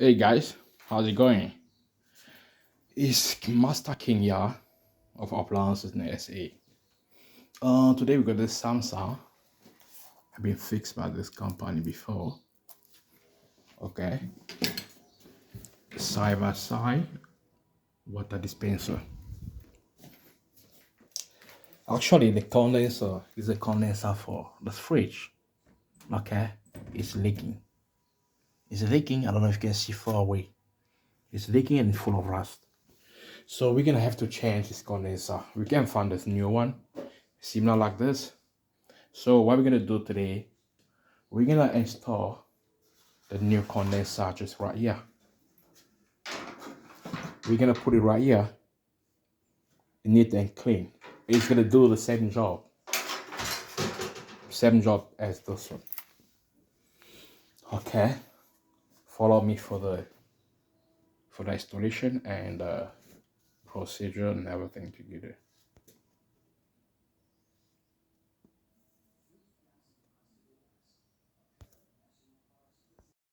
Hey guys, how's it going? It's Master King here of Appliances in SA. Today we got this Samsung. I've been fixed by this company before. Okay, side by side water dispenser. Actually, the condenser is a condenser for the fridge. Okay, it's leaking. It's leaking. I don't know if you can see far away. It's leaking and it's full of rust. So we're gonna have to change this condenser. We can find this new one, similar like this. So what we're gonna do today, we're gonna install the new condenser just right here. We're gonna put it right here, neat and clean. It's gonna do the same job as this one. Okay, follow me for the installation and procedure and everything together.